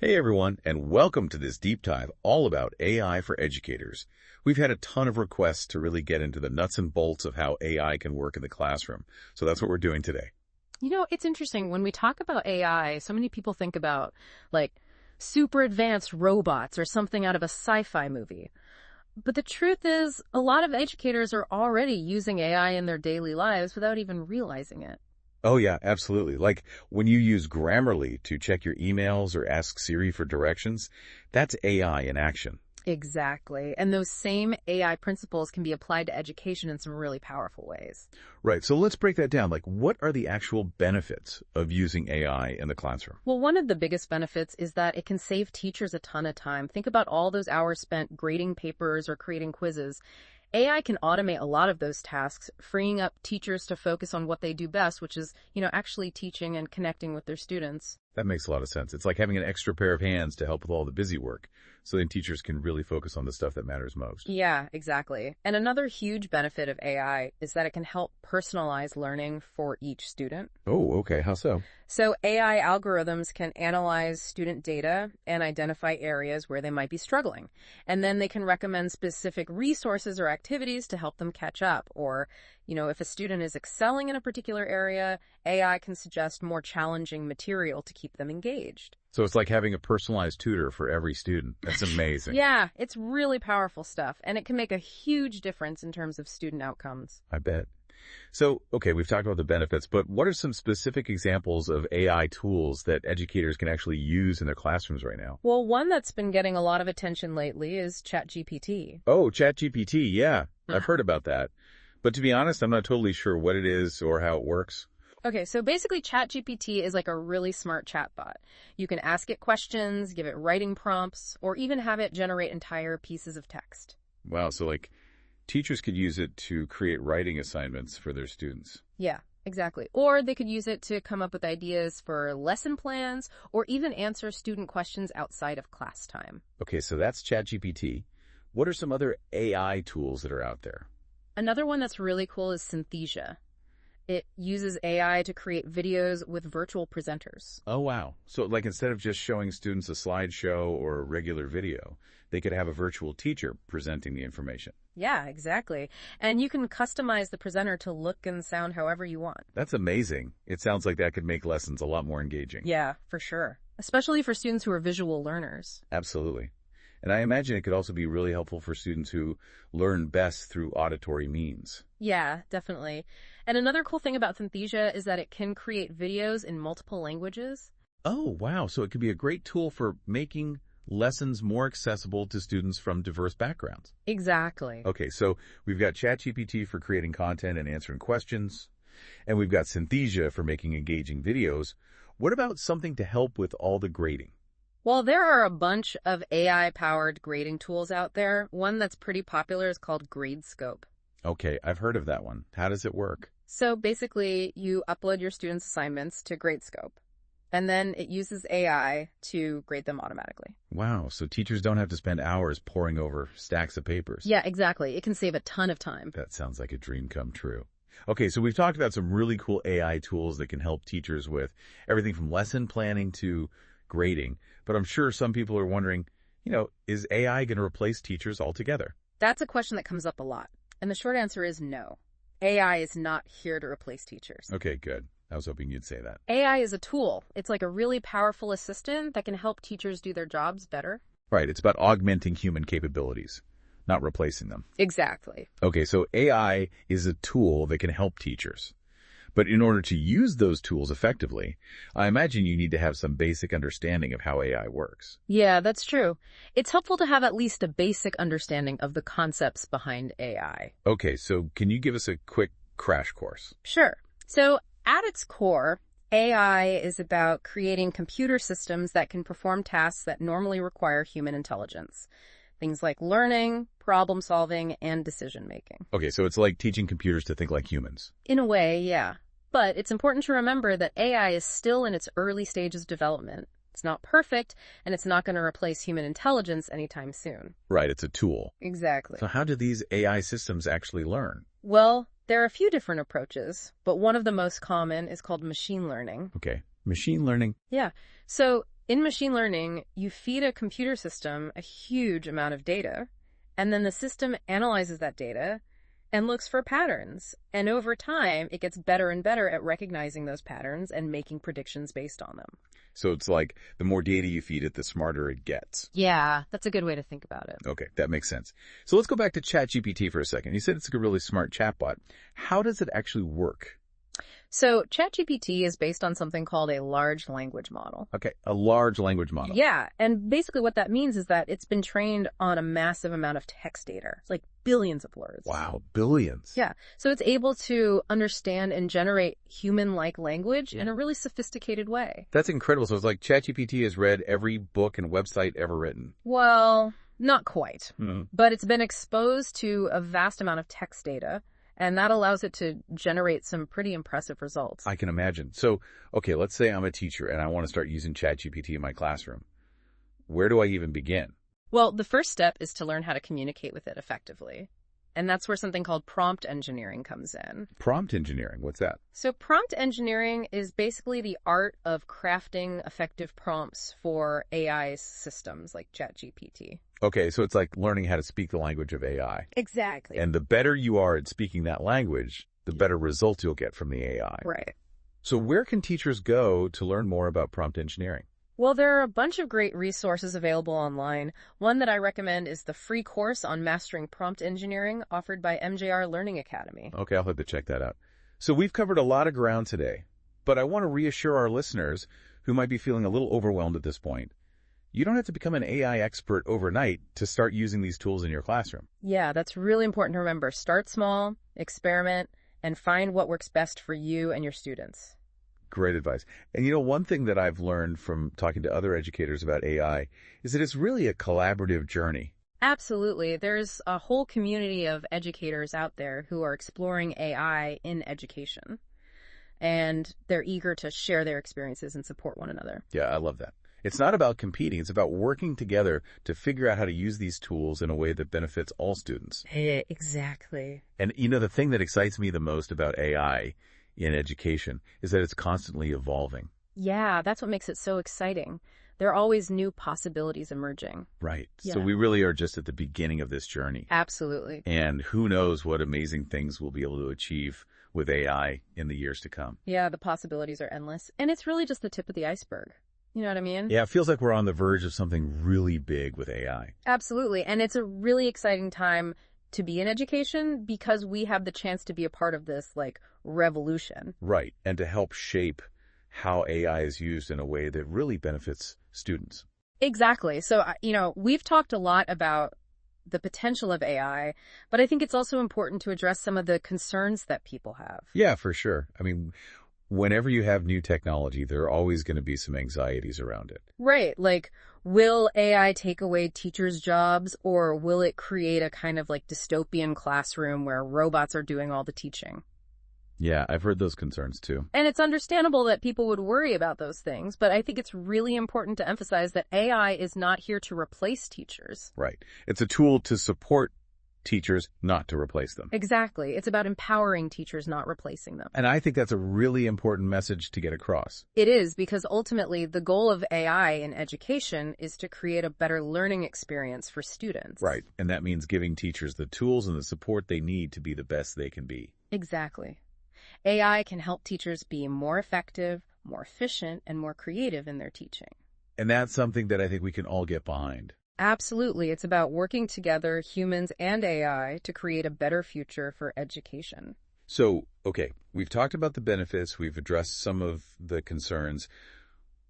Hey everyone, and welcome to this deep dive all about AI for educators. We've had a ton of requests to really get into the nuts and bolts of how AI can work in the classroom. So that's what we're doing today. It's interesting. When we talk about AI, so many people think about, like, super advanced robots or something out of a sci-fi movie. But the truth is, a lot of educators are already using AI in their daily lives without even realizing it. Oh yeah, absolutely. Like when you use Grammarly to check your emails or ask Siri for directions, that's AI in action. Exactly. And those same AI principles can be applied to education in some really powerful ways. Right, so let's break that down. Like what are the actual benefits of using AI in the classroom? Well, one of the biggest benefits is that it can save teachers a ton of time. Think about all those hours spent grading papers or creating quizzes. AI can automate a lot of those tasks, freeing up teachers to focus on what they do best, which is, actually teaching and connecting with their students. That makes a lot of sense. It's like having an extra pair of hands to help with all the busy work, so then teachers can really focus on the stuff that matters most. Yeah, exactly. And another huge benefit of AI is that it can help personalize learning for each student. Oh, okay. How so? So AI algorithms can analyze student data and identify areas where they might be struggling. And then they can recommend specific resources or activities to help them catch up. Or, if a student is excelling in a particular area, AI can suggest more challenging material to keep them engaged. So it's like having a personalized tutor for every student. That's amazing. Yeah, it's really powerful stuff, and it can make a huge difference in terms of student outcomes. I bet. So, okay, we've talked about the benefits, but what are some specific examples of AI tools that educators can actually use in their classrooms right now? Well, one that's been getting a lot of attention lately is ChatGPT. Oh, ChatGPT, yeah. I've heard about that. But to be honest, I'm not totally sure what it is or how it works. Okay, so basically ChatGPT is like a really smart chatbot. You can ask it questions, give it writing prompts, or even have it generate entire pieces of text. Wow, so like teachers could use it to create writing assignments for their students. Yeah, exactly. Or they could use it to come up with ideas for lesson plans or even answer student questions outside of class time. Okay, so that's ChatGPT. What are some other AI tools that are out there? Another one that's really cool is Synthesia. It uses AI to create videos with virtual presenters. Oh, wow. So like instead of just showing students a slideshow or a regular video, they could have a virtual teacher presenting the information. Yeah, exactly. And you can customize the presenter to look and sound however you want. That's amazing. It sounds like that could make lessons a lot more engaging. Yeah, for sure. Especially for students who are visual learners. Absolutely. And I imagine it could also be really helpful for students who learn best through auditory means. Yeah, definitely. And another cool thing about Synthesia is that it can create videos in multiple languages. Oh, wow. So it could be a great tool for making lessons more accessible to students from diverse backgrounds. Exactly. Okay, so we've got ChatGPT for creating content and answering questions, and we've got Synthesia for making engaging videos. What about something to help with all the grading? Well, there are a bunch of AI-powered grading tools out there. One that's pretty popular is called GradeScope. Okay, I've heard of that one. How does it work? So basically, you upload your students' assignments to GradeScope, and then it uses AI to grade them automatically. Wow, so teachers don't have to spend hours poring over stacks of papers. Yeah, exactly. It can save a ton of time. That sounds like a dream come true. Okay, so we've talked about some really cool AI tools that can help teachers with everything from lesson planning to grading. But I'm sure some people are wondering, is AI going to replace teachers altogether? That's a question that comes up a lot. And the short answer is no. AI is not here to replace teachers. Okay, good. I was hoping you'd say that. AI is a tool. It's like a really powerful assistant that can help teachers do their jobs better. Right, it's about augmenting human capabilities, not replacing them. Exactly. Okay, so AI is a tool that can help teachers. But in order to use those tools effectively, I imagine you need to have some basic understanding of how AI works. Yeah, that's true. It's helpful to have at least a basic understanding of the concepts behind AI. Okay, so can you give us a quick crash course? Sure. So at its core, AI is about creating computer systems that can perform tasks that normally require human intelligence. Things like learning, problem solving, and decision making. Okay, so it's like teaching computers to think like humans. In a way, yeah. But it's important to remember that AI is still in its early stages of development. It's not perfect, and it's not going to replace human intelligence anytime soon. Right, it's a tool. Exactly. So how do these AI systems actually learn? Well, there are a few different approaches, but one of the most common is called machine learning. Okay, machine learning. Yeah. So In machine learning, you feed a computer system a huge amount of data, and then the system analyzes that data and looks for patterns. And over time, it gets better and better at recognizing those patterns and making predictions based on them. So it's like the more data you feed it, the smarter it gets. Yeah, that's a good way to think about it. Okay, that makes sense. So let's go back to ChatGPT for a second. You said it's a really smart chatbot. How does it actually work? So ChatGPT is based on something called a large language model. Okay, a large language model. Yeah, and basically what that means is that it's been trained on a massive amount of text data. It's like billions of words. Wow, billions. Yeah, so it's able to understand and generate human-like language in a really sophisticated way. That's incredible. So it's like ChatGPT has read every book and website ever written. Well, not quite, but it's been exposed to a vast amount of text data, and that allows it to generate some pretty impressive results. I can imagine. So, okay, let's say I'm a teacher and I want to start using ChatGPT in my classroom. Where do I even begin? Well, the first step is to learn how to communicate with it effectively. And that's where something called prompt engineering comes in. Prompt engineering, what's that? So prompt engineering is basically the art of crafting effective prompts for AI systems like ChatGPT. Okay, so it's like learning how to speak the language of AI. Exactly. And the better you are at speaking that language, the better results you'll get from the AI. Right. So where can teachers go to learn more about prompt engineering? Well, there are a bunch of great resources available online. One that I recommend is the free course on mastering prompt engineering offered by MJR Learning Academy. Okay, I'll have to check that out. So we've covered a lot of ground today, but I want to reassure our listeners who might be feeling a little overwhelmed at this point. You don't have to become an AI expert overnight to start using these tools in your classroom. Yeah, that's really important to remember. Start small, experiment, and find what works best for you and your students. Great advice. And one thing that I've learned from talking to other educators about AI is that it's really a collaborative journey. Absolutely. There's a whole community of educators out there who are exploring AI in education, and they're eager to share their experiences and support one another. Yeah, I love that. It's not about competing. It's about working together to figure out how to use these tools in a way that benefits all students. Exactly. And the thing that excites me the most about AI in education is that it's constantly evolving. Yeah, that's what makes it so exciting. There are always new possibilities emerging. Right. Yeah. So we really are just at the beginning of this journey. Absolutely. And who knows what amazing things we'll be able to achieve with AI in the years to come. Yeah, the possibilities are endless. And it's really just the tip of the iceberg. You know what I mean? Yeah, it feels like we're on the verge of something really big with AI. Absolutely. And it's a really exciting time to be in education because we have the chance to be a part of this, revolution. Right. And to help shape how AI is used in a way that really benefits students. Exactly. So, we've talked a lot about the potential of AI, but I think it's also important to address some of the concerns that people have. Yeah, for sure. I mean, whenever you have new technology, there are always going to be some anxieties around it. Right. Like, will AI take away teachers' jobs, or will it create a kind of dystopian classroom where robots are doing all the teaching? Yeah, I've heard those concerns too. And it's understandable that people would worry about those things, but I think it's really important to emphasize that AI is not here to replace teachers. Right. It's a tool to support teachers, not to replace them. Exactly. It's about empowering teachers, not replacing them. And I think that's a really important message to get across. It is, because ultimately the goal of AI in education is to create a better learning experience for students. Right. And that means giving teachers the tools and the support they need to be the best they can be. Exactly. AI can help teachers be more effective, more efficient, and more creative in their teaching. And that's something that I think we can all get behind. Absolutely. It's about working together, humans and AI, to create a better future for education. So, okay, we've talked about the benefits. We've addressed some of the concerns.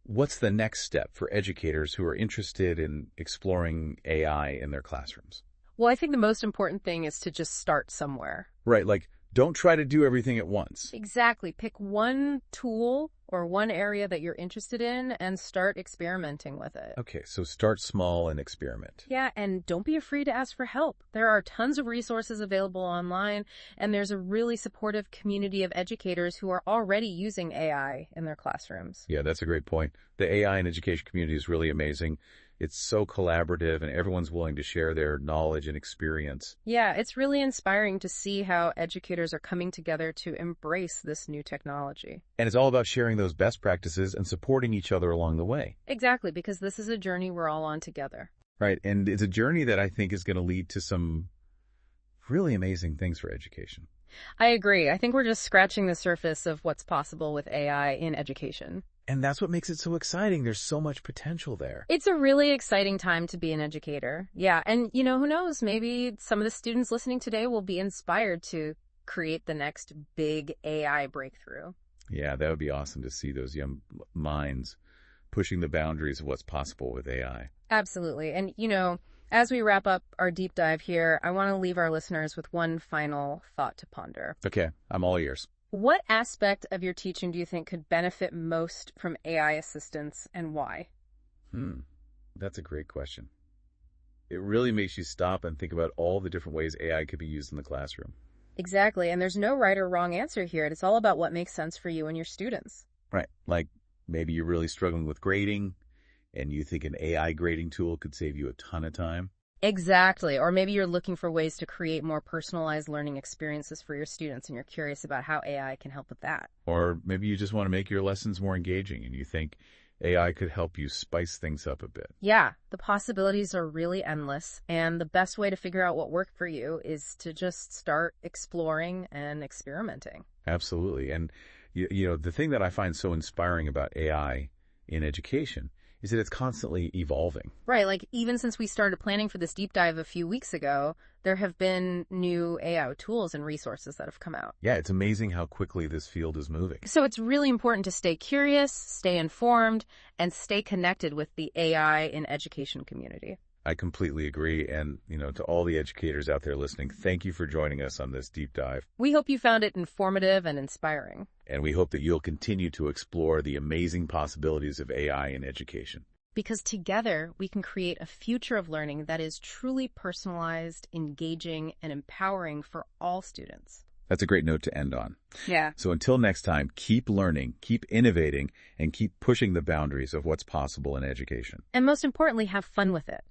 What's the next step for educators who are interested in exploring AI in their classrooms? Well, I think the most important thing is to just start somewhere. Right, don't try to do everything at once. Exactly. Pick one tool or one area that you're interested in and start experimenting with it. Okay, so start small and experiment. Yeah, and don't be afraid to ask for help. There are tons of resources available online, and there's a really supportive community of educators who are already using AI in their classrooms. Yeah, that's a great point. The AI and education community is really amazing, It's so collaborative and everyone's willing to share their knowledge and experience. Yeah, it's really inspiring to see how educators are coming together to embrace this new technology. And it's all about sharing those best practices and supporting each other along the way. Exactly, because this is a journey we're all on together. Right. And it's a journey that I think is going to lead to some really amazing things for education. I agree. I think we're just scratching the surface of what's possible with AI in education. And that's what makes it so exciting. There's so much potential there. It's a really exciting time to be an educator. Yeah, and who knows, maybe some of the students listening today will be inspired to create the next big AI breakthrough. Yeah, that would be awesome to see those young minds pushing the boundaries of what's possible with AI. Absolutely. And, as we wrap up our deep dive here, I want to leave our listeners with one final thought to ponder. Okay, I'm all ears. What aspect of your teaching do you think could benefit most from AI assistance, and why? That's a great question. It really makes you stop and think about all the different ways AI could be used in the classroom. Exactly, and there's no right or wrong answer here. It's all about what makes sense for you and your students. Right, like maybe you're really struggling with grading, and you think an AI grading tool could save you a ton of time. Exactly. Or maybe you're looking for ways to create more personalized learning experiences for your students, and you're curious about how AI can help with that. Or maybe you just want to make your lessons more engaging, and you think AI could help you spice things up a bit. Yeah, the possibilities are really endless, and the best way to figure out what worked for you is to just start exploring and experimenting. Absolutely. And, the thing that I find so inspiring about AI in education is that it's constantly evolving. Right, like even since we started planning for this deep dive a few weeks ago, there have been new AI tools and resources that have come out. Yeah, it's amazing how quickly this field is moving. So it's really important to stay curious, stay informed, and stay connected with the AI in education community. I completely agree. And, to all the educators out there listening, thank you for joining us on this deep dive. We hope you found it informative and inspiring. And we hope that you'll continue to explore the amazing possibilities of AI in education. Because together we can create a future of learning that is truly personalized, engaging, and empowering for all students. That's a great note to end on. Yeah. So until next time, keep learning, keep innovating, and keep pushing the boundaries of what's possible in education. And most importantly, have fun with it.